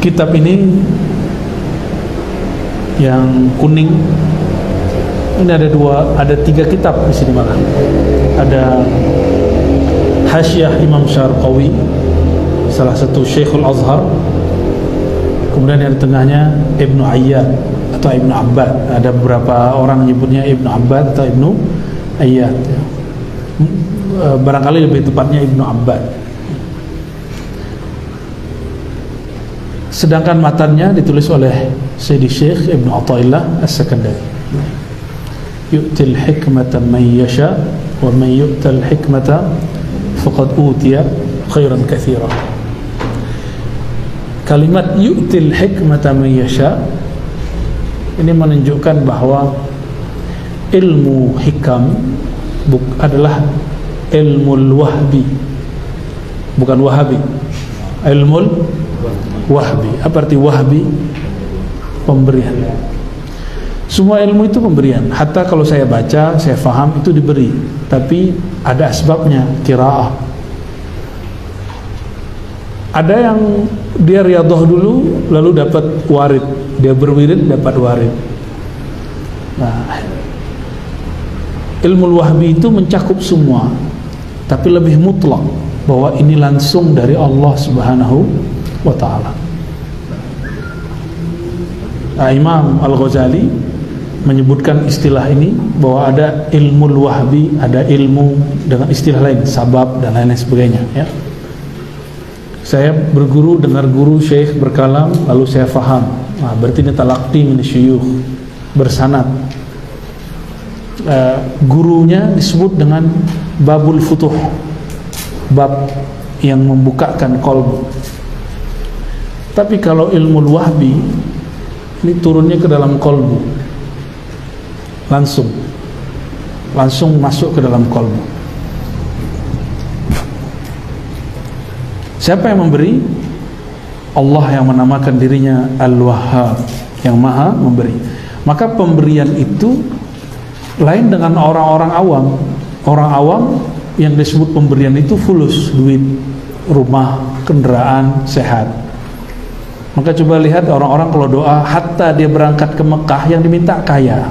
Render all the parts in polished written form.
kitab ini yang kuning ini ada tiga kitab di sini malah. Ada Hasyiah Imam Syarqawi, salah satu Syekhul Azhar. Kemudian yang di tengahnya Ibnu Ayyad atau Ibnu Abbad. Ada beberapa orang menyebutnya Ibnu Abbad atau Ibnu Ayyad. Barangkali lebih tepatnya Ibnu Abbad. Sedangkan matanya ditulis oleh Sayyidi Syekh Ibnu Athaillah As-Sakandari. Yu'til hikmata man yasha wa man yu'tal hikmata faqad utiya khairan katsira. Kalimat yu'til hikmata man yasha ini menunjukkan bahwa ilmu hikam adalah ilmu wahbi, bukan wahabi. Ilmu wahbi. Apa arti wahbi? Pemberian. Semua ilmu itu pemberian. Hatta kalau saya baca, saya faham, itu diberi. Tapi ada asbabnya, qiraah. Ada yang dia riyadhah dulu, lalu dapat warid. Dia berwirid, dapat warid. Nah, ilmu wahbi itu mencakup semua, tapi lebih mutlak, bahwa ini langsung dari Allah Subhanahu wa ta'ala. Imam Al-Ghazali menyebutkan istilah ini, bahwa ada ilmu wahbi, ada ilmu dengan istilah lain, sabab dan lain-lain sebagainya, ya. Saya berguru, dengar guru syekh berkalam, lalu saya faham. Nah, berarti ini talaqi min syuyukh, bersanad. Gurunya disebut dengan babul futuh, bab yang membukakan qalb. Tapi kalau ilmu wahbi ini turunnya ke dalam qalbu, langsung masuk ke dalam qalbu. Siapa yang memberi? Allah yang menamakan dirinya Al-Wahhab, yang maha memberi. Maka pemberian itu lain dengan orang-orang awam. Orang awam yang disebut pemberian itu fulus, duit, rumah, kendaraan, sehat. Maka coba lihat orang-orang kalau doa, hatta dia berangkat ke Mekah, yang diminta kaya,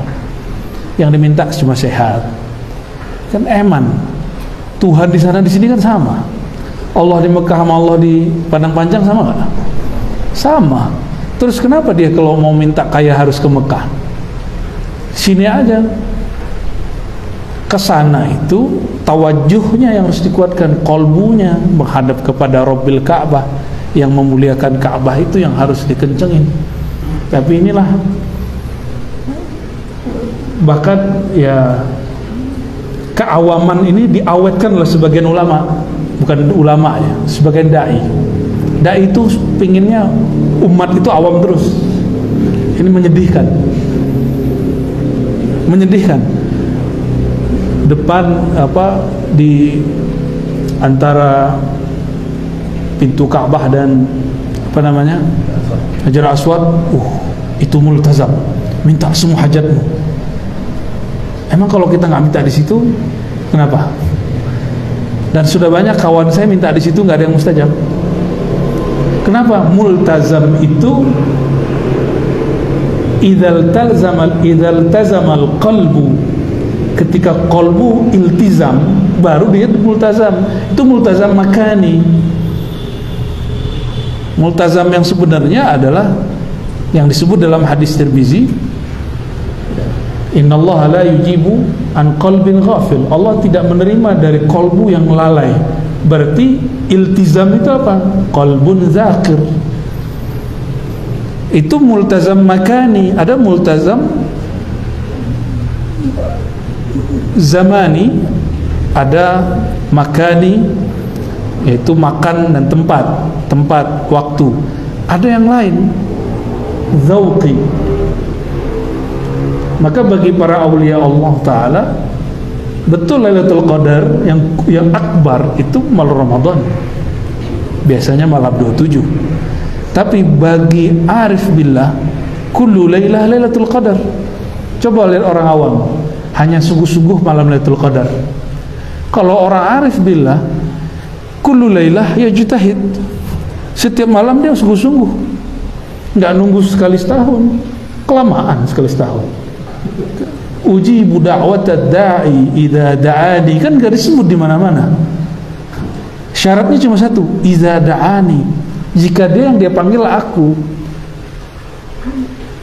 yang diminta cuma sehat. Kan eman. Tuhan di sana di sini kan sama. Allah di Mekah sama Allah di Padang Panjang sama nggak? Sama. Terus kenapa dia kalau mau minta kaya harus ke Mekah? Sini aja. Kesana itu tawajuhnya yang harus dikuatkan, kolbunya menghadap kepada Rabbil Ka'bah, yang memuliakan Ka'bah itu yang harus dikencengin. Tapi inilah, bahkan ya keawaman ini diawetkan oleh sebagian ulama, bukan ulama ya, sebagian dai. Dai itu pinginnya umat itu awam terus. Ini menyedihkan. Depan di antara pintu Ka'bah dan Hajar Aswad, itu multazam, minta semua hajatmu. Emang kalau kita nggak minta di situ, kenapa? Dan sudah banyak kawan saya minta di situ nggak ada yang mustajab. Kenapa? Multazam itu idzal tazamal qalbu, ketika qalbu iltizam, baru dia multazam. Itu multazam makani. Multazam yang sebenarnya adalah yang disebut dalam hadis Tirmizi, innallaha la yujibu an qalbin ghafil. Allah tidak menerima dari qalbu yang lalai. Berarti iltizam itu apa? Qalbun zakir. Itu multazam makani. Ada multazam zamani, ada makani, yaitu makan dan tempat, waktu. Ada yang lain, zauqi. Maka bagi para awliya Allah Ta'ala, betul Lailatul Qadar yang akbar itu malam Ramadan, biasanya malam 27. Tapi bagi arif billah, kullu lailah Lailatul Qadar. Coba lihat orang awam, hanya sungguh-sungguh malam Lailatul Qadar. Kalau orang arif billah, kullu lailah yajtahid, setiap malam dia sungguh-sungguh. nggak nunggu sekali setahun, kelamaan sekali setahun. Ujibu da'watad da'i idza da'ani, kan nggak disebut di mana-mana. Syaratnya cuma satu, idza da'ani, jika dia yang dia panggil aku.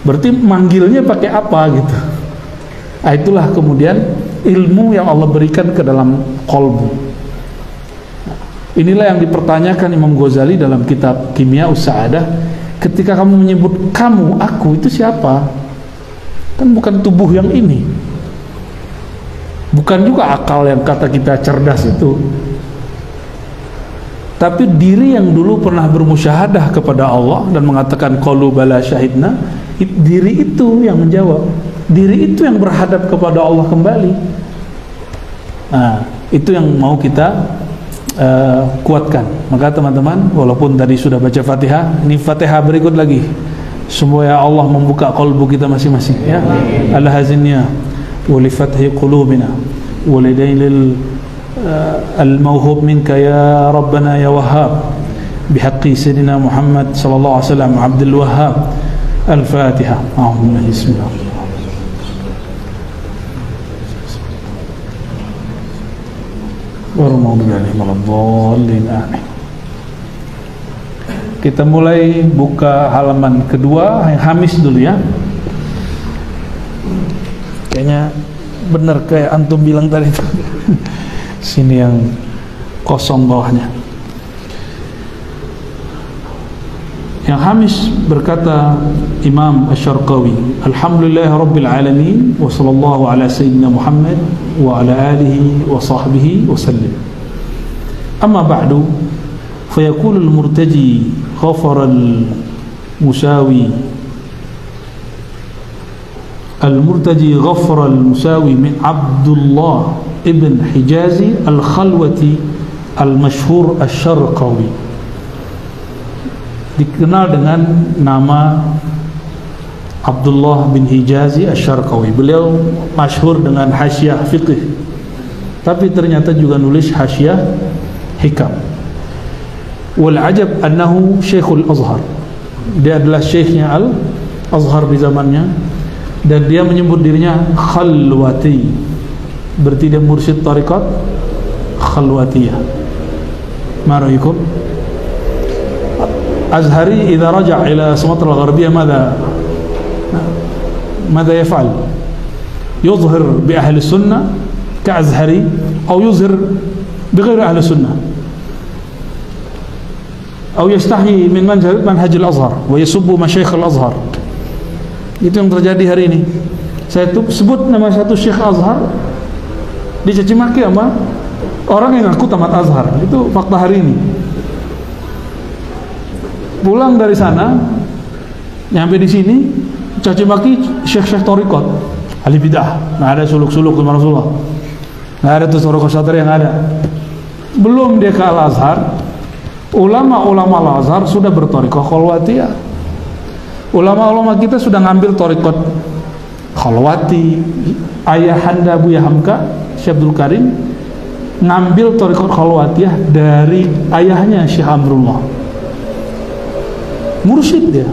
Berarti manggilnya pakai apa gitu. Nah, itulah kemudian ilmu yang Allah berikan ke dalam qalbu. Inilah yang dipertanyakan Imam Ghazali dalam kitab Kimya'us Sa'adah. Ketika kamu menyebut kamu, aku, itu siapa? Kan bukan tubuh yang ini, bukan juga akal yang kata kita cerdas itu, tapi diri yang dulu pernah bermusyahadah kepada Allah dan mengatakan qalu bala syahidna. Diri itu yang menjawab, diri itu yang berhadap kepada Allah kembali. Nah, itu yang mau kita kuatkan. Maka teman-teman, walaupun tadi sudah baca Fatihah, ini Fatihah berikut lagi. Semoga Allah membuka qalbu kita masing-masing, ya. Al-hazinnya wa li fathi qulubina wa lidailil al-mawhub minka ya rabbana ya wahhab bihaqqi sayyidina Muhammad sallallahu alaihi wasallam Abdul Wahhab. Al-Fatihah. A'udzu bismillah. Kita mulai buka halaman kedua, yang Hamis dulu ya. Kayaknya bener kayak antum bilang tadi itu. Sini yang kosong bawahnya. Yang Hamis berkata Imam Asy-Syarqawi, Alhamdulillah Rabbil Alamin, wa sallallahu ala Sayyidina Muhammad wa ala alihi wa sahbihi wa sallim. Amma ba'du, fayaqulu al-murtaji ghafara al-musawi al-musawi min Abdullah ibn Hijazi al-Khalwati al-mashhur Asy-Syarqawi, dikenal dengan nama Abdullah bin Hijazi Asy-Syarqawi. Beliau masyhur dengan hasyiah fiqh, tapi ternyata juga nulis hasyiah hikam. Wal ajab annahu Syekhul Azhar. Dia adalah syekhnya Al-Azhar di zamannya, dan dia menyebut dirinya Khalwati. Berarti dia mursyid tariqat Khalwatiyah. Ma ra'yukum? أزهري إذا رجع إلى سمطرة الغربية ماذا يفعل؟ يظهر بأهل السنة كأزهري أو يظهر بغير أهل السنة أو يستحي من منهج الأزهر ويسب مشايخ الأزهر. Itu yang terjadi hari ini. Saya sebut nama satu Syekh Azhar, dicaci maki sama orang yang ngaku tamat Azhar. Itu fakta hari ini. Pulang dari sana, nyampe di sini, caci maki syekh-syekh thariqat, ahli bidah. Nggak ada suluk-suluk sama Rasulullah, nggak ada tuh thariqat syatri yang ada. Belum dia ke Al-Azhar, ulama-ulama Al-Azhar sudah berthariqah Khalwatiyah. Ulama-ulama kita sudah ngambil thariqat Khalwati. Ayahanda Buya Hamka, Syekh Abdul Karim, ngambil thariqat Khalwatiyah dari ayahnya Syekh Amrullah. Mursyid dia,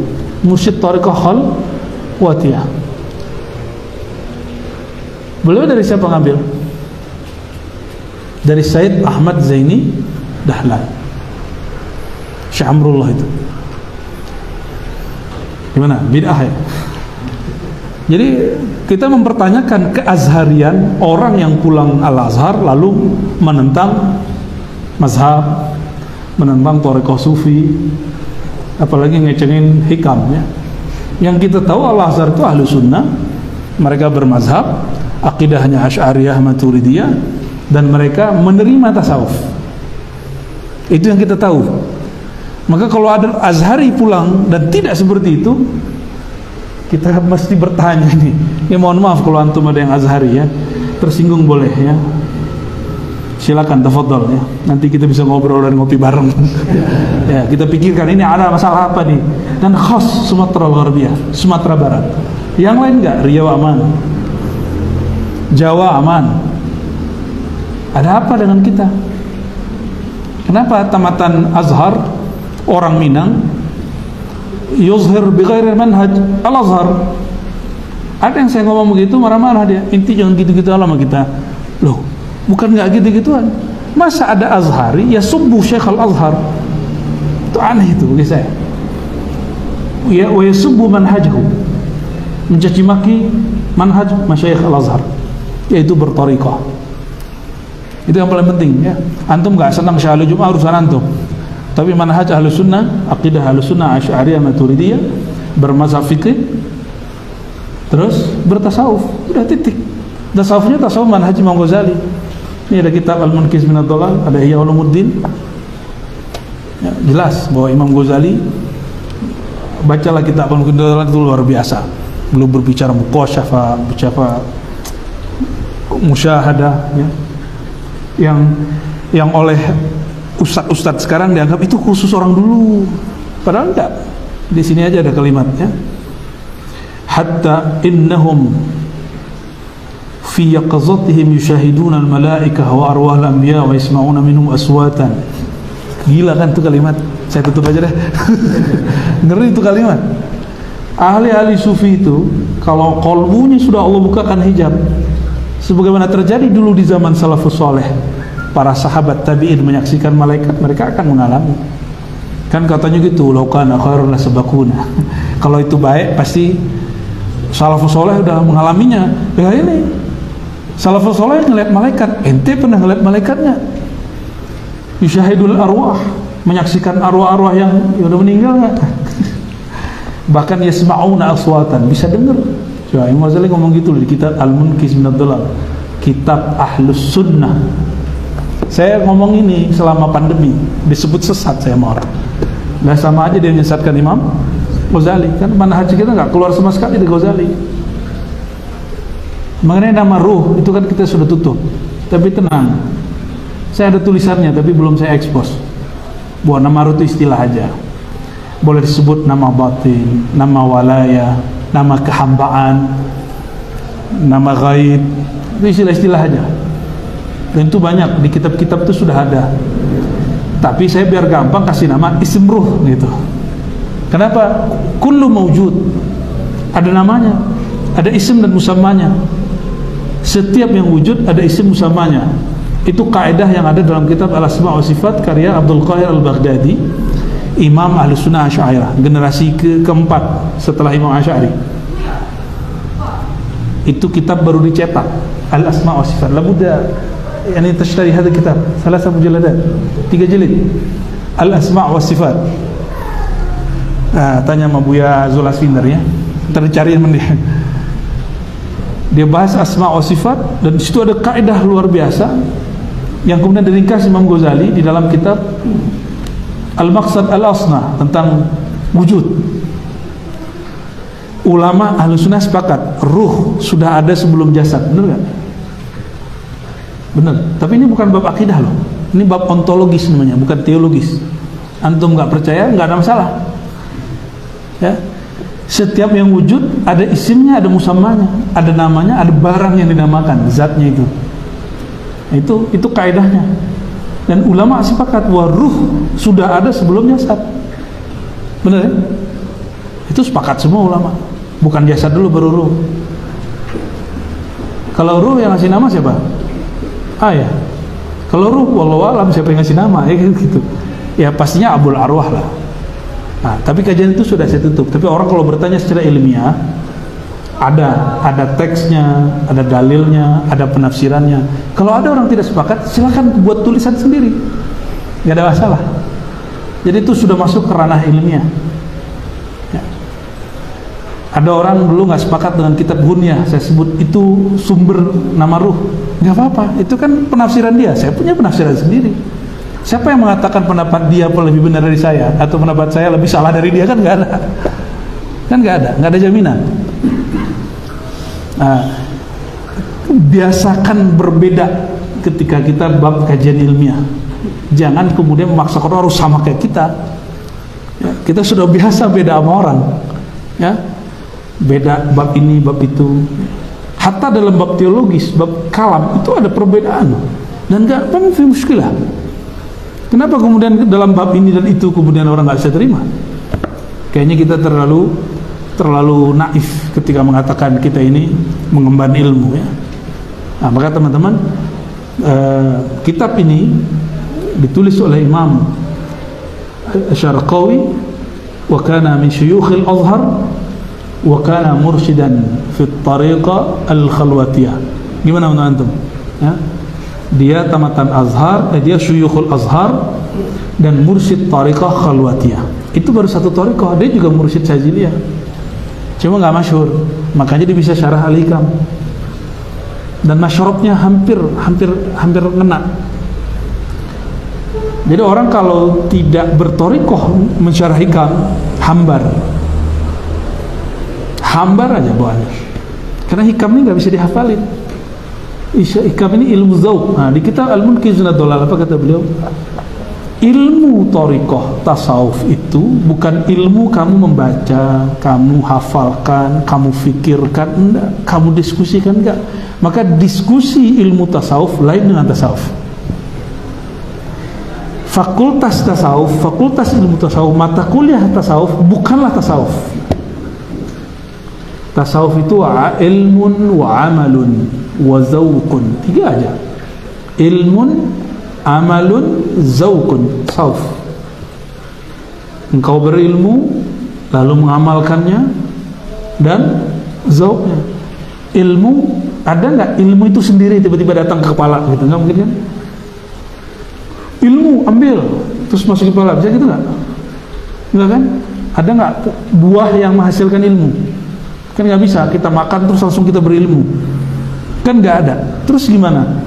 mursyid tariqah Khalwatiyah. Beliau dari siapa ngambil? Dari Said Ahmad Zaini Dahlan, Syekh Amrullah itu. Gimana? Bid'ah ya? Jadi kita mempertanyakan keazharian orang yang pulang Al-Azhar lalu menentang mazhab, menentang tariqah sufi, apalagi ngecengin hikam ya. Yang kita tahu Al-Azhar itu ahlu sunnah, mereka bermazhab, akidahnya Asy'ariyah Maturidiyah, dan mereka menerima tasawuf. Itu yang kita tahu. Maka kalau ada Azhari pulang dan tidak seperti itu, kita mesti bertanya nih. Ya mohon maaf kalau antum ada yang Azhari ya, tersinggung boleh ya. Silakan tafadhol ya. Nanti kita bisa ngobrol dan ngopi bareng. Ya, kita pikirkan ini ada masalah apa nih. Dan khas Sumatera Gharbiyah, Sumatera Barat. Yang lain enggak? Riau aman, Jawa aman. Ada apa dengan kita? Kenapa tamatan Azhar orang Minang yuzhir bighairi manhaj al-Azhar. Ada yang saya ngomong begitu marah-marah dia, inti jangan gitu-gitu sama kita. Loh, bukan nggak gitu-gituan. Masa ada Azhari ya subbu Syekh al-Azhar? Itu aneh itu bagi saya. Ya wa yasubbu manhajahu, mencaci maki manhaj masyayikh al-Azhar, yaitu bertariqah. Itu yang paling penting ya. Antum nggak senang Syahli Jum'ah urusan antum. Tapi manhaj Ahlus Sunnah, akidah Ahlus Sunnah Asy'ariyah Maturidiyah, bermazhab fikih, terus bertasawuf, udah titik. Tasawufnya tasawuf manhaj Imam Ghazali. Ini ada kitab Al-Munkiz min ad-Dhalal, ada Ihya Ulumuddin. Ya, jelas bahwa Imam Ghazali, bacalah kitab Al-Munkiz min ad-Dhalal, itu luar biasa. Belum berbicara muqasyafah, bicara musyahadah ya. Yang oleh ustadz sekarang dianggap itu khusus orang dulu, padahal enggak. Di sini aja ada kalimatnya, hatta innahum fi yaqazatihim yushahiduna al-malaikah wa arwah al-anbiya wa yasma'una minhum aswatan. Gila kan itu kalimat, saya tutup aja deh. Ngeri itu kalimat. Ahli-ahli sufi itu kalau qalbunya sudah Allah bukakan hijab, sebagaimana terjadi dulu di zaman salafus saleh, para sahabat tabi'in menyaksikan malaikat, mereka akan mengalami. Kan katanya gitu, laukana khairun lasabaquna. Kalau itu baik pasti salafus saleh udah mengalaminya. Ya ini salafus saleh ngeliat malaikat, ente pernah ngeliat malaikatnya? Yusyahidul arwah, menyaksikan arwah-arwah yang udah meninggal enggak? Bahkan yasma'una aswatan, bisa dengar. Coba Imam Ghazali ngomong gitu di kitab Al-Munkiz min ad-Dhalal, kitab Ahlus Sunnah. Saya ngomong ini selama pandemi, disebut sesat saya sama orang. Nggak sama aja dia menyesatkan Imam Ghazali, kan manhaj kita nggak keluar sama sekali dari Ghazali. Mengenai nama ruh itu kan kita sudah tutup, tapi tenang, saya ada tulisannya tapi belum saya ekspos. Bahwa nama ruh itu istilah aja, boleh disebut nama batin, nama walaya, nama kehambaan, nama ghaib, itu istilah-istilah aja. Dan itu banyak di kitab-kitab itu sudah ada. Tapi saya biar gampang kasih nama isim ruh gitu. Kenapa? Kullu mawjud, ada namanya, ada isim dan musammanya. Setiap yang wujud ada isim musammanya. Itu kaidah yang ada dalam kitab Al-Asma' wa Sifat karya Abdul Qahir Al-Baghdadi, Imam Ahlus Sunnah Asy'ariyah, generasi keempat setelah Imam Asy'ari. Itu kitab baru dicetak, Al-Asma' wa Sifat. Labudda yani tashtari hadha kitab, 3 mujalladat, 3 jilid, Al-Asma' wa Sifat. Tanya sama Buya Zulasfinder ya, ntar dicariin mending. Dia bahas asma' wa sifat, dan disitu ada kaidah luar biasa yang kemudian diringkas Imam Ghazali di dalam kitab Al-Maqsad Al-Asna tentang wujud. Ulama Ahlus Sunnah sepakat ruh sudah ada sebelum jasad, benar nggak? Benar. Tapi ini bukan bab akidah loh, ini bab ontologis namanya, bukan teologis. Antum nggak percaya nggak ada masalah ya. Setiap yang wujud ada isimnya, ada musammanya, ada namanya, ada barang yang dinamakan, zatnya itu. Itu kaidahnya. Dan ulama sepakat bahwa ruh sudah ada sebelum jasad. Benar ya? Itu sepakat semua ulama. Bukan jasad dulu baru ruh. Kalau ruh yang ngasih nama siapa? Ya. Kalau ruh wallahu alam siapa yang ngasih nama ya gitu. Ya pastinya Abul Arwah lah. Nah, tapi kajian itu sudah saya tutup. Tapi orang kalau bertanya secara ilmiah, ada teksnya, ada dalilnya, ada penafsirannya. Kalau ada orang tidak sepakat, silakan buat tulisan sendiri, nggak ada masalah. Jadi itu sudah masuk ke ranah ilmiah ya. Ada orang dulu nggak sepakat dengan kitab Hunyah, saya sebut itu sumber nama ruh, nggak apa-apa, itu kan penafsiran dia, saya punya penafsiran sendiri. Siapa yang mengatakan pendapat dia lebih benar dari saya atau pendapat saya lebih salah dari dia? Kan nggak ada, kan nggak ada jaminan. Nah, biasakan berbeda ketika kita bab kajian ilmiah. Jangan kemudian memaksakan orang harus sama kayak kita. Ya, kita sudah biasa beda sama orang, ya, beda bab ini bab itu. Hatta dalam bab teologis, bab kalam itu ada perbedaan dan nggak ada muskilah. Kenapa kemudian dalam bab ini dan itu kemudian orang nggak bisa terima? Kayaknya kita terlalu naif ketika mengatakan kita ini mengemban ilmu ya. Nah, maka teman-teman, kitab ini ditulis oleh Imam Syarqawi, wa kana min syuyukhil Azhar wa kana mursyidan fi tariqa al-khalwatiyah. Gimana menurut antum? Ya. Dia tamatan Azhar, dia syuyukhul Azhar dan mursyid tariqah khalwatiyah. Itu baru satu tariqah, dia juga mursyid Syaziliyah. Cuma nggak masyhur, makanya dia bisa syarah Al-Hikam. Dan masyrabnya hampir ngena. Jadi orang kalau tidak bertorikoh mensyarah hikam, hambar aja bawaannya. Karena hikam ini nggak bisa dihafalin. Hikam ini ilmu zauq. Nah, di kitab Al-Munqidh Ad-Dhalal apa kata beliau? Ilmu torikoh tasawuf itu bukan ilmu kamu membaca, kamu hafalkan, kamu fikirkan, enggak, kamu diskusikan, enggak. Maka diskusi ilmu tasawuf lain dengan tasawuf. Fakultas tasawuf, fakultas ilmu tasawuf, mata kuliah tasawuf bukanlah tasawuf. Tasawuf itu ilmun wa amalun wa zawqun. Tiga aja. Ilmun, amalun, zawqun. Tasawuf. Engkau berilmu lalu mengamalkannya dan zawqnya. Ilmu, ada nggak ilmu itu sendiri tiba-tiba datang ke kepala gitu? Nggak mungkin kan? Ilmu ambil terus masuk ke kepala, bisa gitu nggak? Nggak kan? Ada nggak buah yang menghasilkan ilmu? Kan nggak bisa kita makan terus langsung kita berilmu, kan nggak ada. Terus gimana?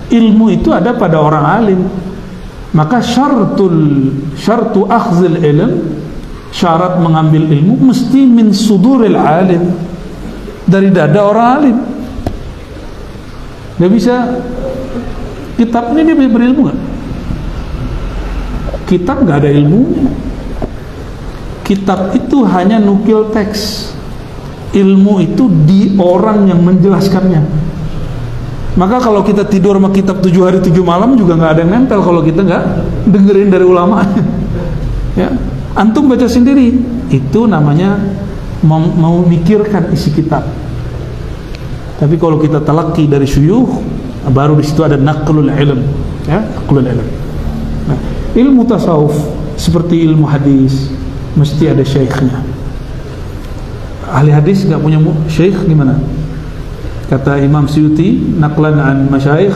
Ilmu itu ada pada orang alim. Maka syartu akhzil ilm, syarat mengambil ilmu mesti min suduril alim, dari dada orang alim. Nggak bisa kitab ini dia berilmu nggak? Kitab nggak ada ilmunya. Kitab itu hanya nukil teks. Ilmu itu di orang yang menjelaskannya. Maka kalau kita tidur sama kitab 7 hari 7 malam juga nggak ada yang nempel kalau kita nggak dengerin dari ulama. Ya, antum baca sendiri. Itu namanya mau mikirkan isi kitab. Tapi kalau kita talaki dari syuyukh, baru di situ ada naqlul ilm. Ya, naqlul ilm. Nah, ilmu tasawuf seperti ilmu hadis mesti ada syekhnya. Ahli hadis nggak punya syekh gimana? Kata Imam Suyuti naqlan an masyayikh,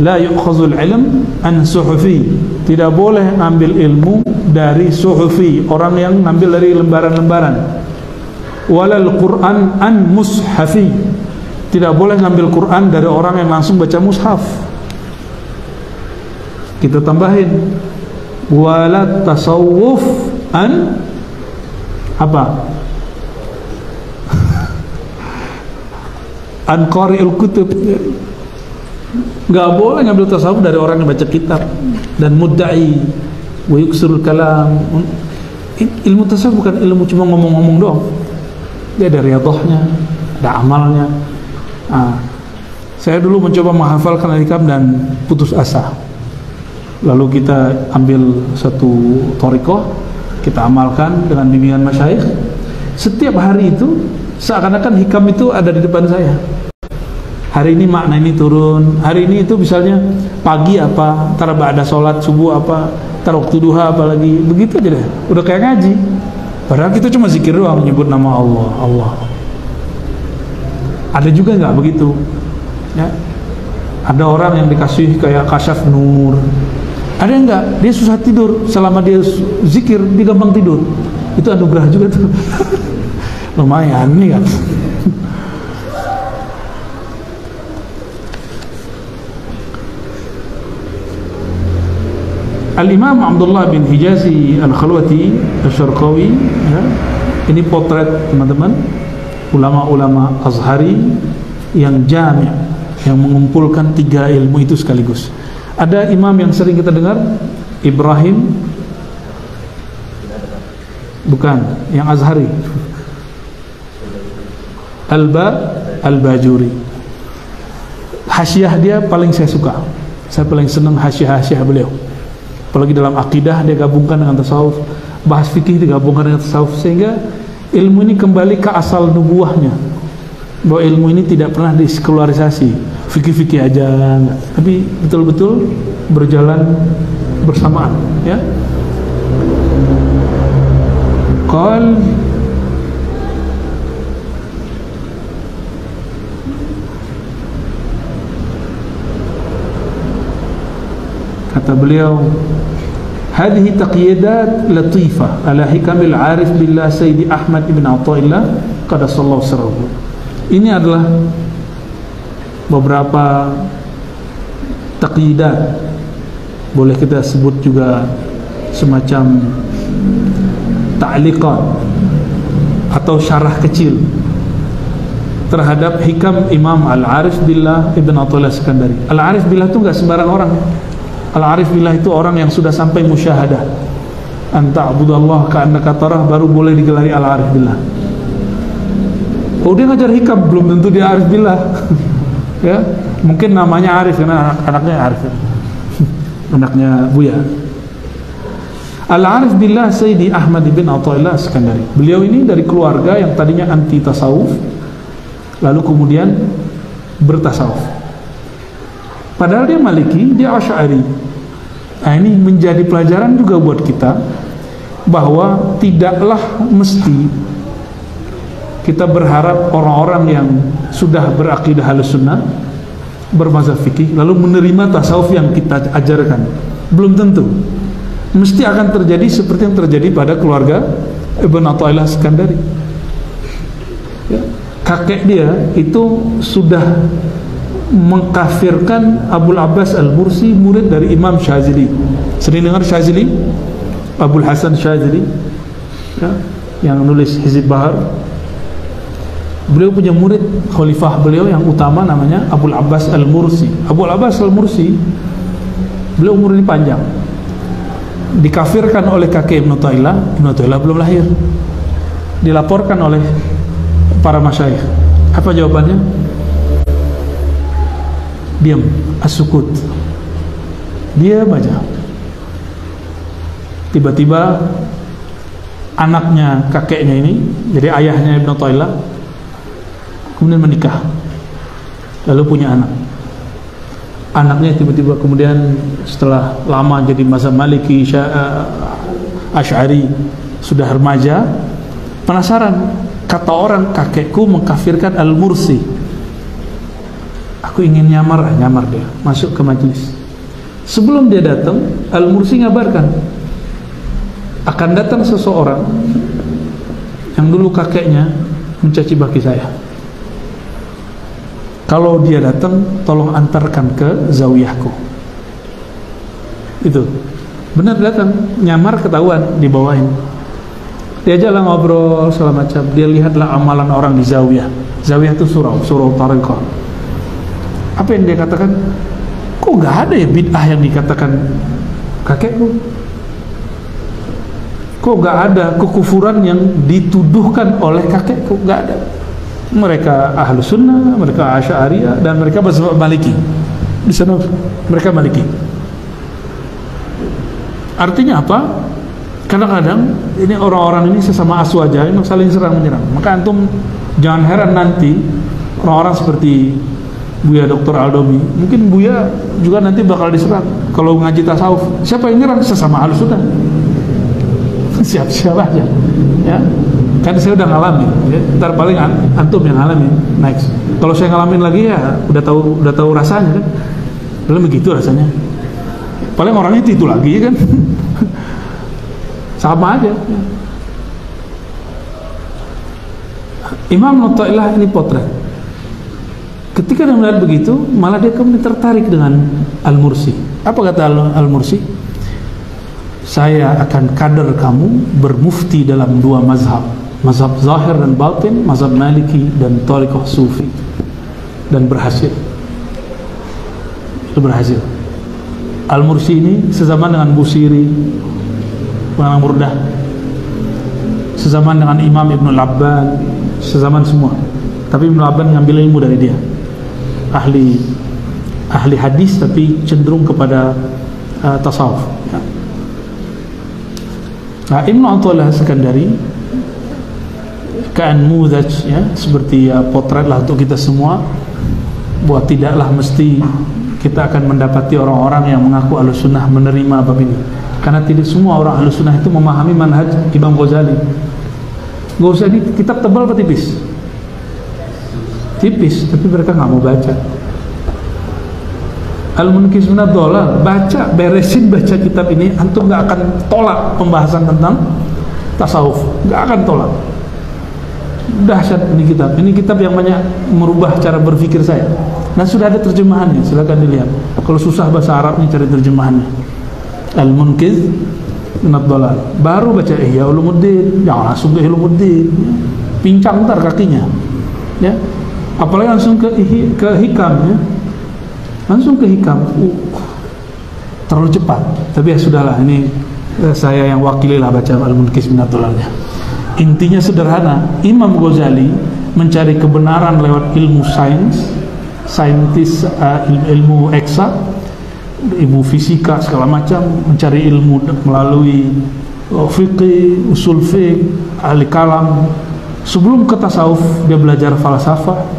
la yu'khazul ilm an suhufi. Tidak boleh ngambil ilmu dari suhufi, orang yang ngambil dari lembaran-lembaran. Walal Qur'an an mushafi. Tidak boleh ngambil Quran dari orang yang langsung baca mushaf. Kita tambahin walat tasawuf an apa? An qari'il kutub. Nggak boleh ngambil tasawuf dari orang yang baca kitab dan mudda'i wa yuksirul kalam. Ilmu tasawuf bukan ilmu cuma ngomong-ngomong doang. Dia ada riyadhahnya, ada amalnya. Nah, saya dulu mencoba menghafalkan Al-Hikam dan putus asa. Lalu kita ambil satu thariqah, kita amalkan dengan bimbingan masyayikh. Setiap hari itu seakan-akan hikam itu ada di depan saya. Hari ini makna ini turun, hari ini itu misalnya pagi apa, ntar ada sholat subuh apa, ntar waktu duha apa lagi, begitu aja deh, udah kayak ngaji. Padahal kita cuma zikir doang, menyebut nama Allah, Allah. Ada juga nggak begitu? Ya, ada orang yang dikasih kayak kasyaf nur, ada yang nggak, dia susah tidur, selama dia zikir dia gampang tidur. Itu anugerah juga tuh. Lumayan nih kan. Al-Imam Abdullah bin Hijazi Al-Khalwati Al-Syarqawi, ya, ini potret teman-teman ulama-ulama Azhari yang jami', yang mengumpulkan 3 ilmu itu sekaligus. Ada imam yang sering kita dengar, Ibrahim, bukan, yang Azhari, Al-Bajuri. Hasyiah dia paling saya suka. Saya paling senang hasyiah beliau. Apalagi dalam akidah dia gabungkan dengan tasawuf. bahas fikih digabungkan dengan tasawuf, sehingga ilmu ini kembali ke asal nubuahnya, bahwa ilmu ini tidak pernah disekularisasi, fikih-fikih aja enggak, tapi betul-betul berjalan bersamaan, ya. Kata beliau, hadhihi taqyidat latifah ala hikamil arif billah Sayyidi Ahmad ibn Athaillah qaddasallahu sirrahu. Ini adalah beberapa taqyidat, boleh kita sebut juga semacam ta'liqat atau syarah kecil terhadap hikam Imam Al-Arif Billah Ibn Athaillah Iskandari. Al-Arif Billah itu enggak sembarang orang. Al-Arif Billah itu orang yang sudah sampai musyahadah, anta abudallah ka'annaka tarah, baru boleh digelari Al-Arif Billah. Oh, dia ngajar hikam, belum tentu dia Arif Billah. Ya, mungkin namanya Arif karena anaknya Arif. Anaknya Buya. Al-Arif Billah Sayyidi Ahmad bin Athaillah Iskandari. Beliau ini dari keluarga yang tadinya anti tasawuf, lalu kemudian bertasawuf. Padahal dia Maliki, dia Asy'ari. Nah, ini menjadi pelajaran juga buat kita, bahwa tidaklah mesti kita berharap orang-orang yang sudah berakidah Ahlussunnah, bermazhab fikih, lalu menerima tasawuf yang kita ajarkan. Belum tentu. Mesti akan terjadi seperti yang terjadi pada keluarga Ibn Athaillah Iskandari. Ya, kakek dia itu sudah mengkafirkan Abul Abbas Al-Mursi, murid dari Imam Syazili. Sering dengar Syazili? Abul Hasan Syazili, ya, yang nulis Hizib Bahar. Beliau punya murid, khalifah beliau yang utama namanya Abul Abbas Al-Mursi. Abul Abbas Al-Mursi, beliau umurnya panjang, dikafirkan oleh kakek Ibn Athaillah. Ibn Athaillah belum lahir, dilaporkan oleh para masyayikh. Apa jawabannya? Diam, as-sukut, dia baca. Tiba-tiba anaknya kakeknya ini, jadi ayahnya Ibn Athaillah, kemudian menikah, lalu punya anak. Anaknya tiba-tiba kemudian setelah lama jadi mazhab Maliki, Asy'ari, sudah remaja, penasaran. Kata orang, kakekku mengkafirkan Al-Mursi. Aku ingin nyamar dia masuk ke majelis. Sebelum dia datang, Al-Mursi ngabarkan akan datang seseorang yang dulu kakeknya mencaci maki saya. Kalau dia datang, tolong antarkan ke zawiyahku. Itu benar, datang, nyamar, ketahuan, dibawain. Dia jalan ngobrol segala macam. Dia lihatlah amalan orang di zawiyah. Zawiyah itu surau tariqah. Apa yang dia katakan? Kok nggak ada ya bid'ah yang dikatakan kakekku? Kok nggak ada kekufuran yang dituduhkan oleh kakekku? Nggak ada. Mereka Ahlussunnah, mereka Asy'ariyah, dan mereka mazhab Maliki. Di sana mereka Maliki. Artinya apa? Kadang-kadang ini orang-orang ini sesama aswaja, memang saling serang menyerang. Maka antum jangan heran nanti orang-orang seperti Buya Dr. Aldomi, mungkin Buya juga nanti bakal diserang kalau ngaji tasawuf. Siapa yang nyerang? Sesama Ahlussunnah. Siap-siap aja, ya. Kan saya udah ngalamin, ya. Ntar paling antum yang ngalamin next. Kalau saya ngalamin lagi ya udah tahu rasanya kan. Belum begitu rasanya. Paling orangnya itu lagi kan. Sama aja. Ya. Imam Athaillah ini potret. Ketika dia melihat begitu, malah dia kemudian tertarik dengan Al-Mursi. Apa kata Al-Mursi? Saya akan kader kamu bermufti dalam dua mazhab, mazhab zahir dan batin, mazhab Maliki dan Thariqah Sufi. Dan berhasil. Itu berhasil. Al-Mursi ini sezaman dengan Busiri, pengarang Burdah, sezaman dengan Imam Ibn Al-Abban, sezaman semua. Tapi Ibn Al-Abban ngambil ilmu dari dia. Ahli hadis tapi cenderung kepada tasawuf, ya. Nah, Ibnu Athaillah Sekandari Ka'an-Mudhaj, ya, seperti ya, potret lah untuk kita semua, bahwa tidaklah mesti kita akan mendapati orang-orang yang mengaku Ahlussunnah menerima bab ini, karena tidak semua orang Ahlussunnah itu memahami manhaj Imam Ghazali. Gak usah ini kitab tebal apa tipis? Tipis, tapi mereka nggak mau baca. Al-Munkis minad Dhalal, baca, beresin baca kitab ini, antum nggak akan tolak pembahasan tentang tasawuf, nggak akan tolak. Dahsyat ini kitab. Ini kitab yang banyak merubah cara berpikir saya. Nah, sudah ada terjemahannya, silakan dilihat. Kalau susah bahasa Arabnya, cari terjemahannya. Al-Munkiz minad Dhalal. Baru baca Ihya Ulumuddin, jangan langsung ke Ulumuddin, pincang ntar kakinya, ya. Apalagi langsung ke Hikam, ya. Langsung ke Hikam, terlalu cepat. Tapi ya sudahlah, ini saya yang wakililah baca Al-Munkiz minad Dhalalnya. Intinya sederhana, Imam Ghazali mencari kebenaran lewat ilmu saintis, ilmu eksak, ilmu fisika segala macam, mencari ilmu melalui fikih, usul fiqh, ahli kalam. Sebelum ke tasawuf dia belajar falsafah.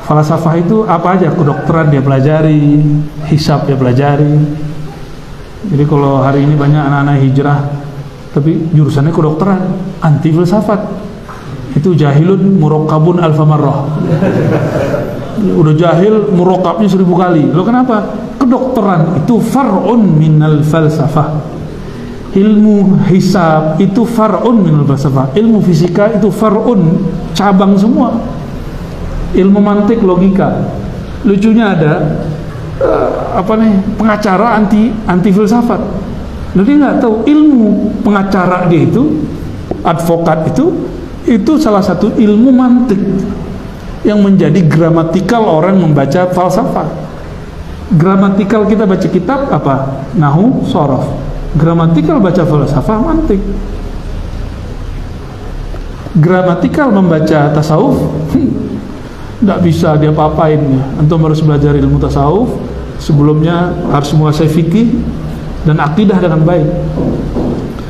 Falsafah itu apa aja? Kedokteran dia pelajari, hisab dia pelajari. Jadi kalau hari ini banyak anak-anak hijrah tapi jurusannya kedokteran, anti filsafat, itu jahilun murakkabun alfa marrah. Udah jahil, murakkabnya 1000 kali. Lo kenapa? Kedokteran itu far'un minal falsafah. Ilmu hisab itu far'un minal falsafah. Ilmu fisika itu far'un, cabang semua. Ilmu mantik, logika. Lucunya ada pengacara anti filsafat. Jadi nggak tahu ilmu pengacara dia itu, advokat itu salah satu ilmu mantik yang menjadi gramatikal orang membaca falsafah. Gramatikal kita baca kitab apa? Nahu, sorof. Gramatikal baca falsafah, mantik. Gramatikal membaca tasawuf, nggak bisa dia apa-apain ya. Antum harus belajar ilmu tasawuf, sebelumnya harus menguasai fikih dan akidah dengan baik.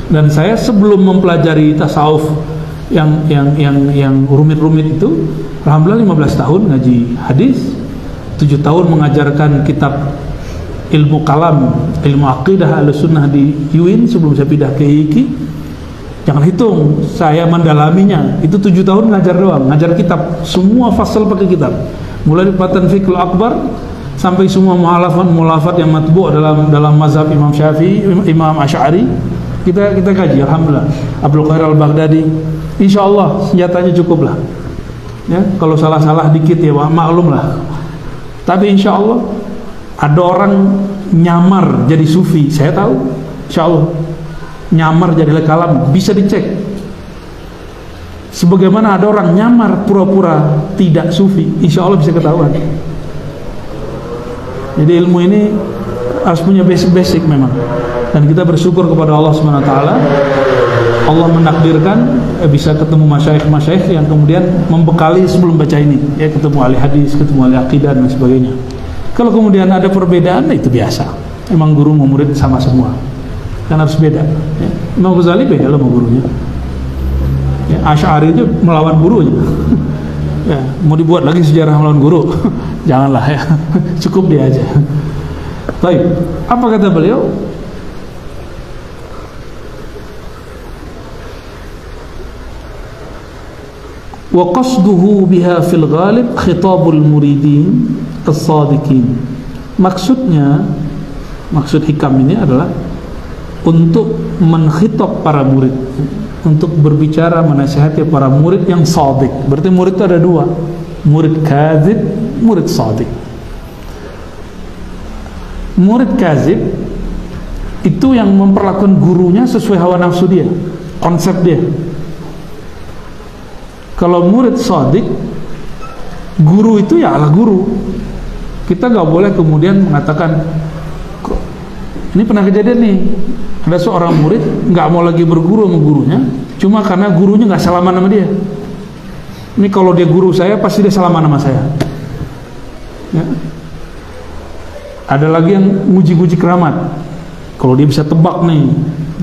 Dan saya sebelum mempelajari tasawuf yang rumit-rumit itu, alhamdulillah 15 tahun ngaji hadis, 7 tahun mengajarkan kitab ilmu kalam, ilmu akidah Ahlussunnah di UIN sebelum saya pindah ke IIKI. Jangan hitung, saya mendalaminya. Itu 7 tahun ngajar doang, ngajar kitab, semua fasal pakai kitab. Mulai dari Patan Fiqhul Akbar sampai semua mu'alafat yang matbu' dalam mazhab Imam Syafi'i, Imam Asy'ari. Kita kaji, alhamdulillah. Abdul Qadir Al-Baghdadi. Insyaallah senjatanya cukup lah. Ya, kalau salah-salah dikit ya maklum lah. Tapi insyaallah ada orang nyamar jadi sufi, saya tahu. Insyaallah nyamar jadi kalam, bisa dicek. Sebagaimana ada orang nyamar pura-pura tidak sufi, insya Allah bisa ketahuan. Jadi ilmu ini harus punya basic-basic memang. Dan kita bersyukur kepada Allah SWT. Allah menakdirkan bisa ketemu masyayikh yang kemudian membekali sebelum baca ini, ya, ketemu ahli hadis, ketemu ahli akidah dan sebagainya. Kalau kemudian ada perbedaan, itu biasa. Emang guru sama murid sama semua, kan harus beda, ya. Imam Ghazali beda loh sama gurunya, ya, Asy'ari itu melawan gurunya. Ya, mau dibuat lagi sejarah melawan guru, janganlah ya, cukup dia aja. Baik, apa kata beliau? Wa qasduhu biha fil ghalib khitabul muridin as-sadiqin. Maksud hikam ini adalah untuk mengkhitab para murid, untuk berbicara menasihati para murid yang shadiq. Berarti murid itu ada dua, murid kadzib, murid shadiq. Murid kadzib itu yang memperlakukan gurunya sesuai hawa nafsu dia, konsep dia. Kalau murid shadiq, guru itu ya Allah guru. Kita nggak boleh kemudian mengatakan, ini pernah kejadian nih, ada seorang murid nggak mau lagi berguru sama gurunya, cuma karena gurunya nggak salaman sama dia. Ini kalau dia guru saya, pasti dia salaman sama saya. Ya. Ada lagi yang muji-muji keramat. Kalau dia bisa tebak nih,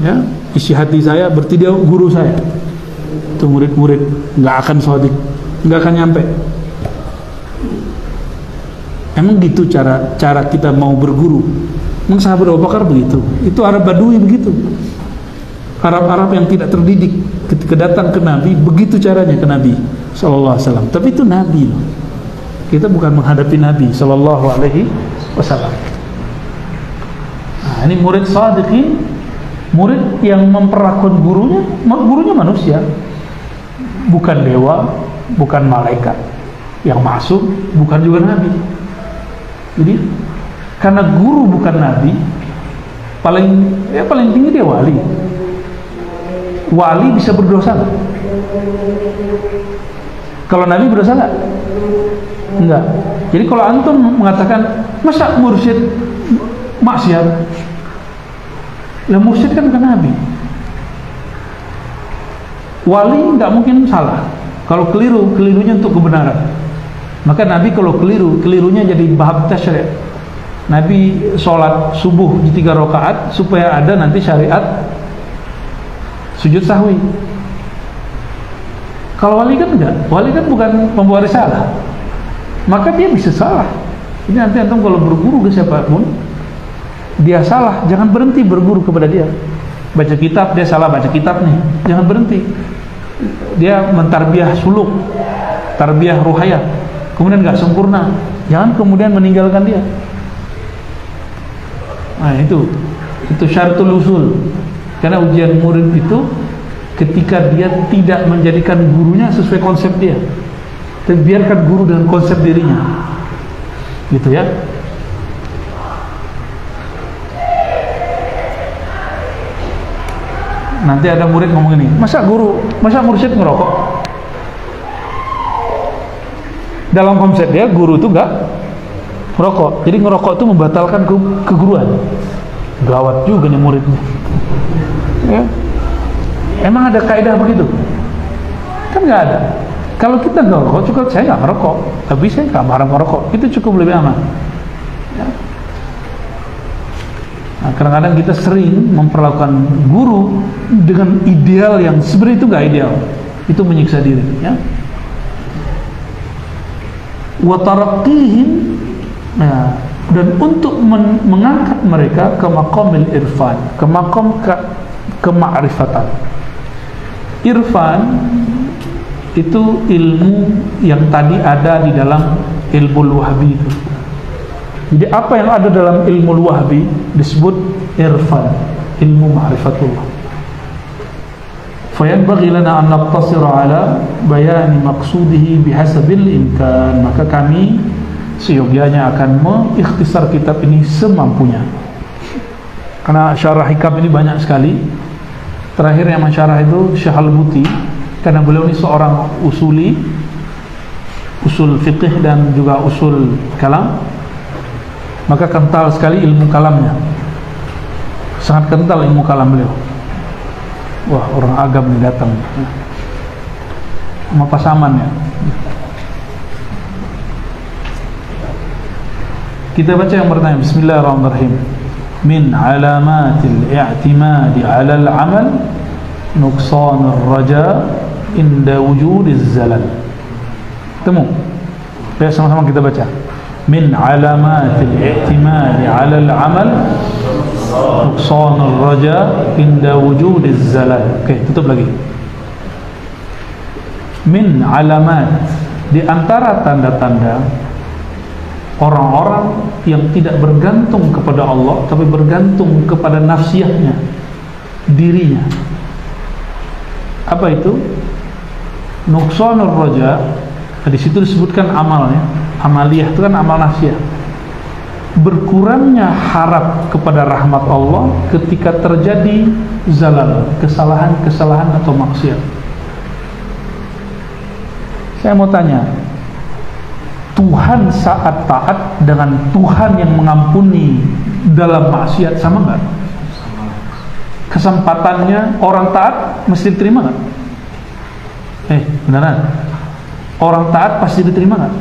ya, isi hati saya, berarti dia guru saya. Itu murid-murid nggak akan shadiq, nggak akan nyampe. Emang gitu cara kita mau berguru? Emang sahabat Abu Bakar begitu? Itu Arab Badui begitu. Arab-Arab yang tidak terdidik ketika datang ke Nabi, begitu caranya ke Nabi Sallallahu Alaihi Wasallam. Tapi itu Nabi loh. Kita bukan menghadapi Nabi Sallallahu Alaihi Wasallam. Nah, ini murid shadiqin, murid yang memperlakukan gurunya manusia, bukan dewa, bukan malaikat yang masuk, bukan juga Nabi. Jadi karena guru bukan Nabi, paling tinggi dia wali. Wali bisa berdosa nggak? Kalau Nabi berdosa nggak? Enggak. Jadi kalau antum mengatakan masa mursyid maksiat, lah mursyid kan bukan Nabi. Wali nggak mungkin salah. Kalau kelirunya untuk kebenaran. Maka Nabi kalau kelirunya jadi bab tasyri'. Nabi sholat subuh di 3 rakaat supaya ada nanti syariat sujud sahwi. Kalau wali kan enggak, wali kan bukan pembawa risalah, maka dia bisa salah. Ini nanti antum kalau berguru ke siapapun, dia salah, jangan berhenti berguru kepada dia. Baca kitab, dia salah baca kitab nih, jangan berhenti. Dia mentarbiyah suluk, tarbiyah ruhayah, kemudian nggak sempurna, jangan kemudian meninggalkan dia. Nah itu syaratul usul. Karena ujian murid itu ketika dia tidak menjadikan gurunya sesuai konsep dia, dan biarkan guru dengan konsep dirinya, gitu ya. Nanti ada murid ngomong ini, masa mursyid ngerokok? Dalam konsep dia, guru itu enggak ngerokok. Jadi ngerokok itu membatalkan keguruan. Gawat juga nih muridnya. Ya. Emang ada kaidah begitu? Kan nggak ada. Kalau kita ngerokok, cukup saya nggak ngerokok, tapi saya nggak marah ngerokok. Itu cukup lebih aman. Ya. Nah, kadang-kadang kita sering memperlakukan guru dengan ideal yang sebenarnya itu nggak ideal. Itu menyiksa diri. Ya. Wa taraqqihim, nah, dan untuk mengangkat mereka ke maqamil irfan, ke maqam kema'rifatan. Irfan itu ilmu yang tadi ada di dalam ilmu wahbi itu. Jadi apa yang ada dalam ilmu wahbi disebut irfan, ilmu ma'rifatullah. Fayanbaghi lana an naqtasira ala bayani maqsudihi bihasabil imkan. Maka kami seyogyanya akan mengikhtisar kitab ini semampunya. Karena syarah hikam ini banyak sekali. Terakhir yang mensyarah itu Syekh Al-Buti, karena beliau ini seorang usul fiqh dan juga usul kalam, maka kental sekali ilmu kalamnya, sangat kental ilmu kalam beliau. Wah, orang agam ini datang sama pasaman ya. Kita baca yang pertama. Bismillahirrahmanirrahim. Min alamatil i'timadi 'ala al-'amal nuqsanur raja inda wujudiz zalal. Temu. Ya, sama-sama kita baca. Min alamatil i'timadi 'ala al-'amal nuqsanur raja inda wujudiz zalal. Oke, tutup lagi. Min alamat, di antara tanda-tanda orang-orang yang tidak bergantung kepada Allah tapi bergantung kepada nafsiyahnya, dirinya. Apa itu? Nuqsanur raja. Di situ disebutkan amalnya. Amaliyah itu kan amal nafsiyah. Berkurangnya harap kepada rahmat Allah ketika terjadi zalal, kesalahan-kesalahan atau maksiat. Saya mau tanya, Tuhan saat taat dengan Tuhan yang mengampuni dalam maksiat sama nggak? Kesempatannya orang taat mesti diterima nggak? Beneran? Orang taat pasti diterima nggak?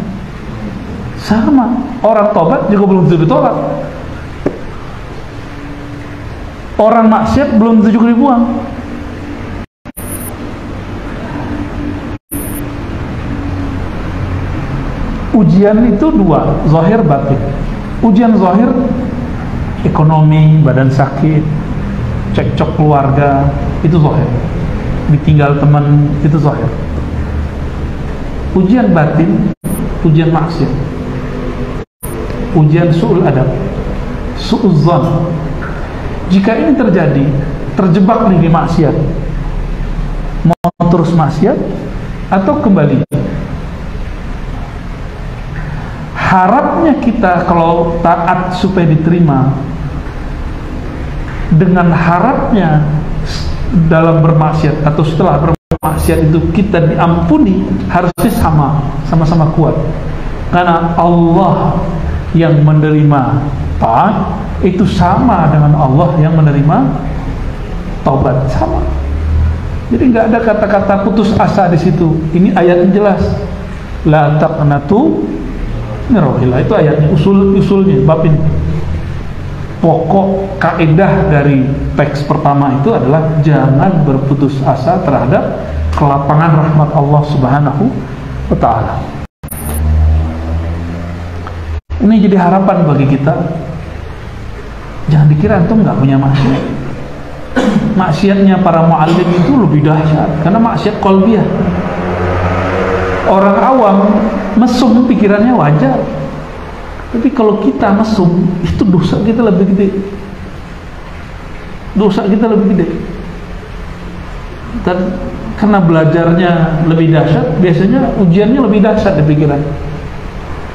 Sama. Orang tobat juga belum tentu ditolak. Orang maksiat belum 7 ribuan. Ujian itu 2, zahir batin. Ujian zahir, ekonomi, badan sakit, cekcok keluarga, itu zahir. Ditinggal teman, itu zahir. Ujian batin, ujian maksiat, ujian su'ul adab, su'uzzan. Jika ini terjadi, terjebak nih di maksiat, mau terus maksiat atau kembali. Harapnya kita kalau taat supaya diterima, dengan harapnya dalam bermaksiat atau setelah bermaksiat itu kita diampuni, harusnya sama-sama kuat. Karena Allah yang menerima taat itu sama dengan Allah yang menerima taubat, sama. Jadi nggak ada kata-kata putus asa di situ. Ini ayatnya jelas. La taqnatu min rahmatillah, itu ayatnya, usulnya, bab ini. Pokok kaidah dari teks pertama itu adalah jangan berputus asa terhadap kelapangan rahmat Allah Subhanahu wa ta'ala. Ini jadi harapan bagi kita. Jangan dikira antum nggak punya maksiat. Maksiatnya para muallim itu lebih dahsyat karena maksiat qalbiyah. Orang awam mesum pikirannya wajar, tapi kalau kita mesum itu dosa kita lebih gede. Dosa kita lebih gede. Dan karena belajarnya lebih dahsyat, biasanya ujiannya lebih dahsyat di pikiran.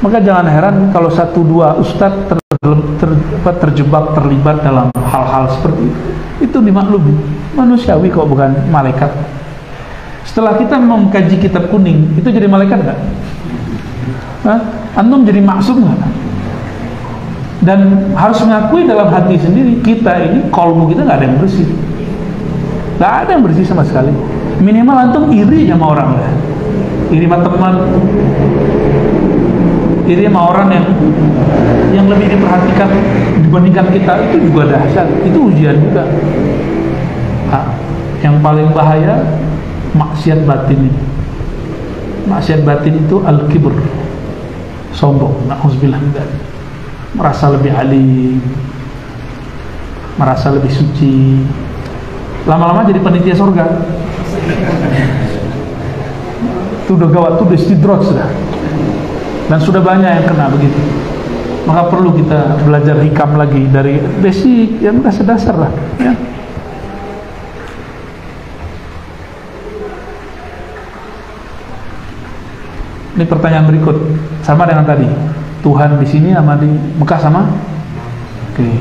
Maka jangan heran kalau 1-2 ustadz terjebak, terlibat dalam hal-hal seperti itu. Itu dimaklumi, manusiawi kok, bukan malaikat. Setelah kita mengkaji kitab kuning, itu jadi malaikat nggak? Antum jadi maksum nggak? Dan harus mengakui dalam hati sendiri, kita ini, kolbu kita nggak ada yang bersih. Nggak ada yang bersih sama sekali. Minimal antum iri sama orang lah. Iri sama teman, iri sama orang yang lebih diperhatikan dibandingkan kita, itu juga dahsyat. Itu ujian juga. Yang paling bahaya maksiat batin ini. Maksiat batin itu al-kibr, sombong, na'udzubillah, merasa lebih alim, merasa lebih suci, lama-lama jadi panitia surga. Itu udah gawat, itu udah istidroj sudah, dan sudah banyak yang kena begitu. Maka perlu kita belajar hikam lagi dari basic yang dasar-dasar lah ya. Ini pertanyaan berikut, sama dengan tadi. Tuhan di sini sama di Mekah sama? Oke.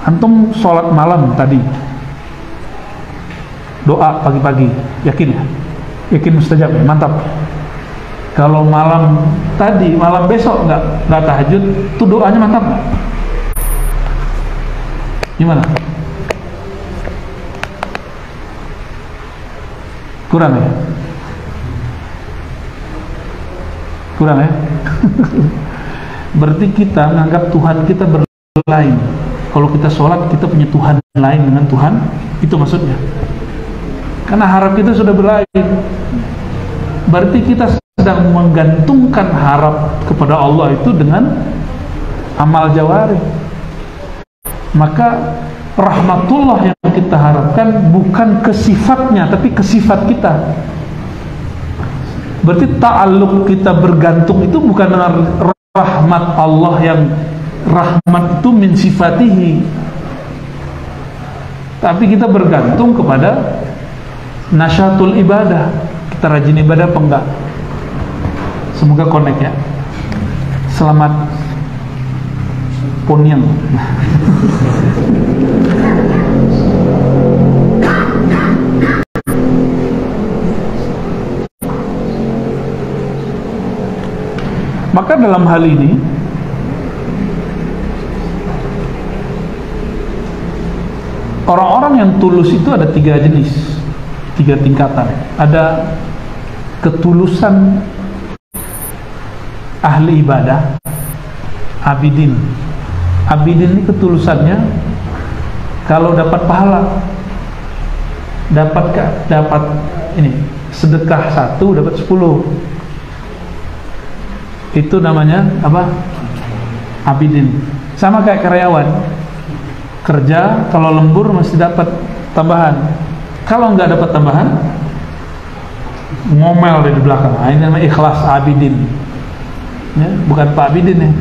Antum sholat malam tadi, doa pagi-pagi, yakin ya? Yakin mustajab ya? Mantap. Kalau malam tadi, malam besok nggak tahajud, tuh doanya mantap nggak? Gimana? Kurang ya? Kurang ya? Berarti kita menganggap Tuhan kita berlain. Kalau kita sholat, kita punya Tuhan lain dengan Tuhan, itu maksudnya. Karena harap kita sudah berlain. Berarti kita sedang menggantungkan harap kepada Allah itu dengan amal jawari. Maka rahmatullah yang kita harapkan bukan ke sifatnya, tapi ke sifat kita. Berarti ta'alluq kita bergantung itu bukan dengan rahmat Allah, yang rahmat itu min sifatihi, tapi kita bergantung kepada nasyatul ibadah, kita rajin ibadah apa enggak. Semoga connect ya. Selamat Ponyang. Maka dalam hal ini orang-orang yang tulus itu ada 3 jenis, 3 tingkatan. Ada ketulusan ahli ibadah, abidin. Abidin ini ketulusannya Kalau dapat pahala, dapat ini sedekah 1 dapat 10. Itu namanya apa? Abidin. Sama kayak karyawan kerja, kalau lembur mesti dapat tambahan. Kalau nggak dapat tambahan, ngomel di belakang. Nah, ini namanya ikhlas abidin. Ya, bukan Pak Abidin ya.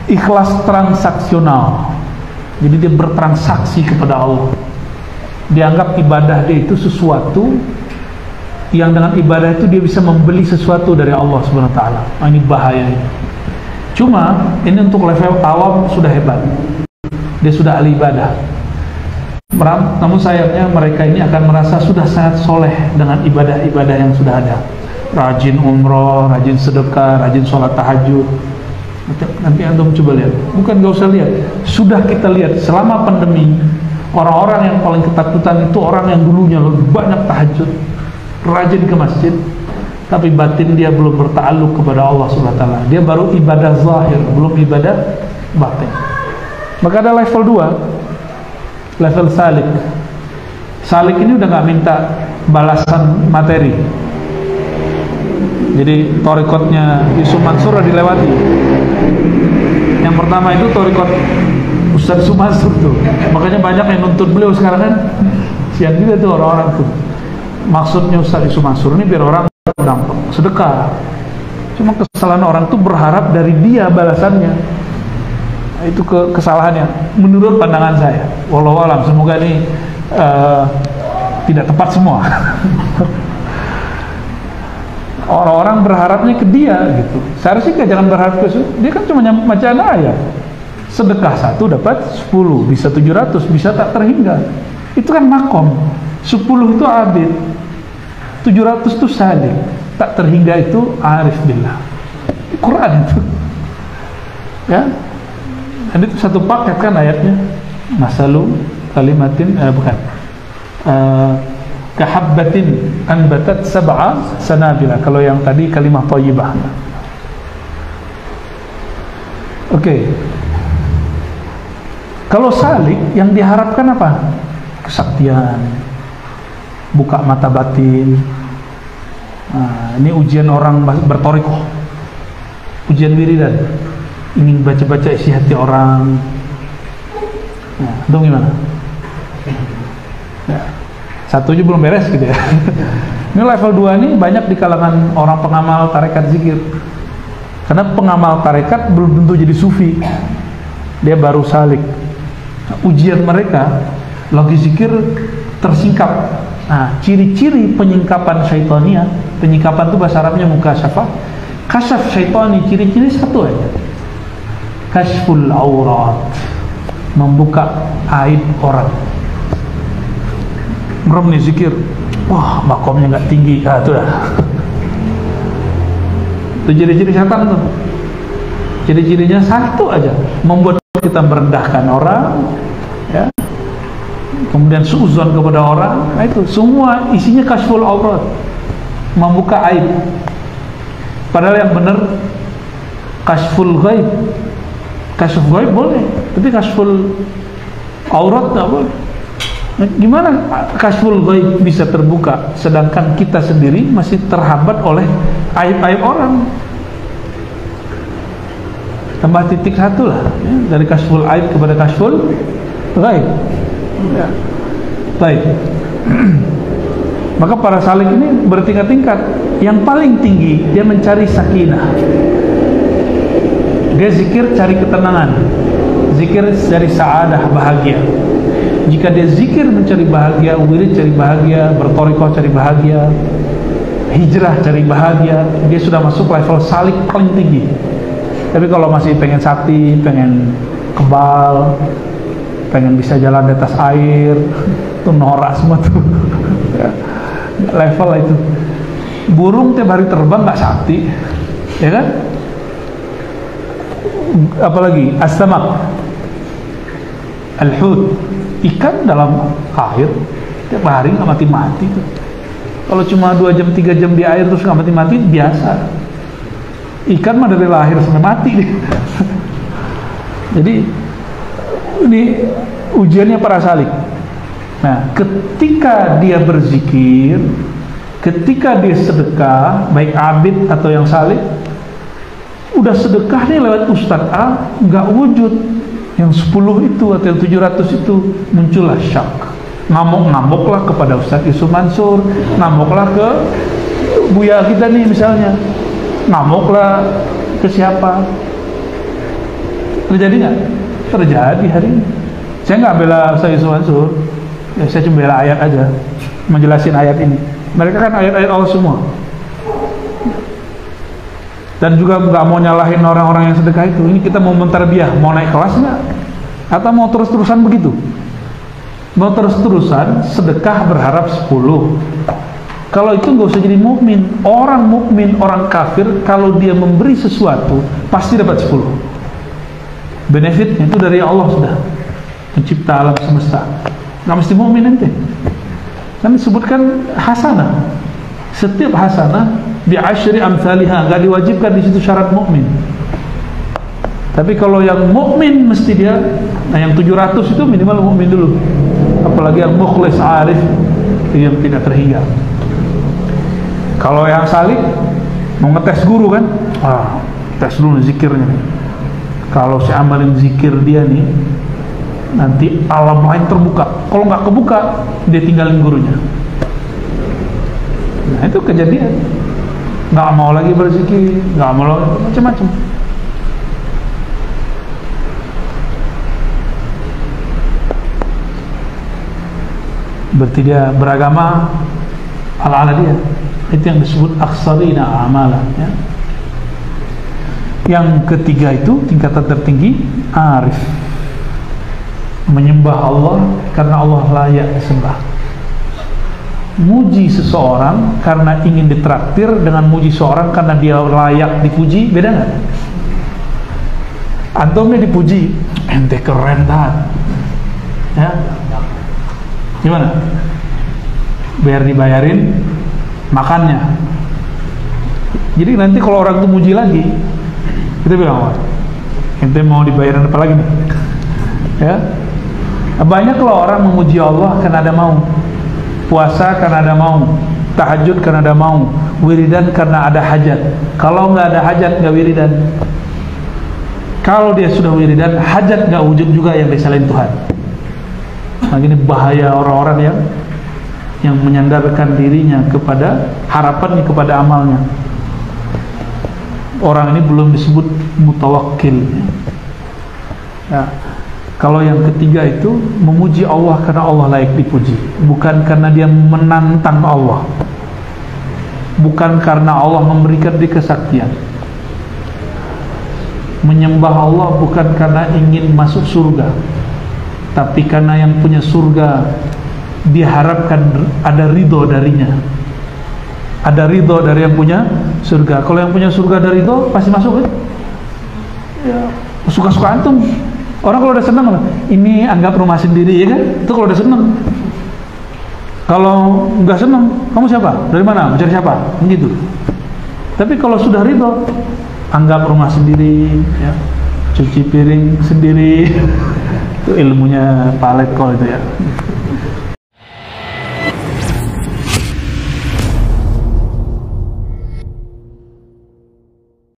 Ikhlas transaksional. Jadi dia bertransaksi kepada Allah. Dianggap ibadah dia itu sesuatu yang dengan ibadah itu dia bisa membeli sesuatu dari Allah Subhanahu wa taala. Nah, ini bahayanya. Cuma ini untuk level awam sudah hebat. Dia sudah ahli ibadah. Namun sayangnya mereka ini akan merasa sudah sangat soleh dengan ibadah-ibadah yang sudah ada. Rajin umroh, rajin sedekah, rajin sholat tahajud. Nanti antum coba lihat. Bukan gak usah lihat. Sudah kita lihat selama pandemi, orang-orang yang paling ketakutan itu orang yang dulunya lebih banyak tahajud, rajin ke masjid, tapi batin dia belum bertakluk kepada Allah Subhanahu wa taala. Dia baru ibadah zahir, belum ibadah batin. Maka ada level 2, level salik. Salik ini udah gak minta balasan materi. Jadi torikotnya Yusuf Mansur dilewati. Yang pertama itu torikot Ustaz Yusuf Mansur tuh. Makanya banyak yang nuntut beliau sekarang kan. Sian juga tuh orang-orang tuh. Maksudnya Ustaz Yusuf Mansur ini biar orang gampang sedekah. Cuma kesalahan orang tuh berharap dari dia balasannya. Itu kesalahannya menurut pandangan saya. Wallahu alam, semoga ini tidak tepat semua. Orang-orang berharapnya ke dia gitu. Seharusnya jangan berharap ke dia, kan cuma bacaan ayat. Sedekah 1 dapat 10, bisa 700, bisa tak terhingga. Itu kan makom. 10 itu abid, 700 itu salik, tak terhingga itu arif billah. Quran itu. Ya. Dan itu satu paket kan ayatnya. Masalu kalimatin bukan. Kahabbatin anbatat sab'a sanabila. Kalau yang tadi kalimah thayyibah. Oke. Kalau salik yang diharapkan apa? Kesaktian, buka mata batin. Nah, ini ujian orang bertorikoh, ujian wiridan, ingin baca-baca isi hati orang. Nah, itu gimana? Ya. 1 aja belum beres gitu ya. Ini level 2 ini banyak di kalangan orang pengamal tarekat zikir. Karena pengamal tarekat belum tentu jadi sufi. Dia baru salik. Nah, ujian mereka lagi zikir tersingkap. Nah, ciri-ciri penyingkapan syaitania, penyingkapan itu bahasa Arabnya mukasyafah. Kasyaf syaitani, ciri-ciri 1 aja. Kashful aurat, membuka aib orang. Merem nih zikir, wah makomnya nggak tinggi, itu dah. Itu ciri-ciri setan tuh. Ciri-cirinya 1 aja, membuat kita merendahkan orang, ya. Kemudian suuzon kepada orang. Nah, itu semua isinya kashful aurat, membuka aib. Padahal yang benar kashful ghaib. Kashful ghaib boleh, tapi kashful aurat nggak boleh. Nah, gimana kashful ghaib bisa terbuka sedangkan kita sendiri masih terhambat oleh aib-aib orang? Tambah titik 1 lah, ya, dari kashful aib kepada kashful ghaib. Ya. Baik. Maka para salik ini bertingkat-tingkat. Yang paling tinggi dia mencari sakinah. Dia zikir cari ketenangan, zikir cari sa'adah, bahagia. Jika dia zikir mencari bahagia, wirid cari bahagia, bertorikoh cari bahagia, hijrah cari bahagia, dia sudah masuk level salik paling tinggi. Tapi kalau masih pengen sakti, pengen kebal, pengen bisa jalan di atas air, itu norak semua tuh. Ya, level itu. Burung tiap hari terbang nggak sakti, ya kan? Apalagi as-samak, al-hud, ikan dalam air tiap hari nggak mati-mati tuh. Kalau cuma 2 jam 3 jam di air terus nggak mati-mati biasa. Ikan mah dari lahir sampai mati deh. Jadi Ini ujiannya para salik. Nah, ketika dia berzikir, ketika dia sedekah, baik abid atau yang salik, udah sedekah nih lewat Ustadz A, nggak wujud yang 10 itu atau yang 700 itu, muncullah syak. Ngamuk-ngamuklah kepada Ustadz Yusuf Mansur, ngamuklah ke Buya kita nih misalnya, ngamuklah ke siapa. Terjadi nggak? Terjadi hari ini. Saya nggak bela Ustadz Yusuf Mansur, ya, saya cuma bela ayat aja, menjelasin ayat ini. Mereka kan ayat-ayat Allah semua. Dan juga nggak mau nyalahin orang-orang yang sedekah itu. Ini kita mau menterbiah, mau naik kelas nggak? Atau mau terus-terusan begitu? Mau terus-terusan sedekah berharap 10. Kalau itu nggak usah jadi mukmin. Orang mukmin, orang kafir, kalau dia memberi sesuatu pasti dapat 10. Benefitnya itu dari Allah sudah, pencipta alam semesta. Nggak mesti mukmin nanti. Kan disebutkan hasanah. Setiap hasanah bi'asyri amsalihah, nggak diwajibkan di situ syarat mukmin. Tapi kalau yang mukmin mesti dia, nah yang 700 itu minimal mukmin dulu. Apalagi yang mukhlis arif itu yang tidak terhingga. Kalau yang salik mau ngetes guru kan, tes dulu zikirnya nih. Kalau si amalin zikir dia nih, nanti alam lain terbuka. Kalau nggak kebuka, dia tinggalin gurunya. Nah itu kejadian. Nggak mau lagi berzikir, nggak mau lagi macam-macam. Berarti dia beragama ala-ala dia. Itu yang disebut aksarina amalan, ya. Yang ketiga itu tingkatan tertinggi arif, menyembah Allah karena Allah layak disembah. Muji seseorang karena ingin ditraktir dengan muji seorang karena dia layak dipuji, beda nggak? Antumnya dipuji, ente keren tat, ya? Gimana? Biar dibayarin makannya. Jadi nanti kalau orang itu muji lagi, kita bilang, ente mau dibayarin apa lagi nih? Ya, banyak kalau orang memuji Allah karena ada mau. Puasa karena ada mau, tahajud karena ada mau, wiridan karena ada hajat. Kalau nggak ada hajat nggak wiridan. Kalau dia sudah wiridan, hajat nggak wujud juga yang disalahin Tuhan. Nah ini bahaya orang-orang yang menyandarkan dirinya kepada harapannya kepada amalnya. Orang ini belum disebut mutawakkil. Ya. Kalau yang ketiga itu memuji Allah karena Allah layak dipuji, bukan karena dia menantang Allah, bukan karena Allah memberikan dia kesaktian. Menyembah Allah bukan karena ingin masuk surga, tapi karena yang punya surga diharapkan ada ridho darinya, ada ridho dari yang punya surga. Kalau yang punya surga ada ridho pasti masuk kan? Ya, suka-suka antum. Orang kalau udah senang, ini anggap rumah sendiri, ya kan? Itu kalau udah senang. Kalau nggak senang, kamu siapa? Dari mana? Mencari siapa? Begitu. Tapi kalau sudah ridho, anggap rumah sendiri, ya, cuci piring sendiri. Itu ilmunya Pak Letkol itu ya.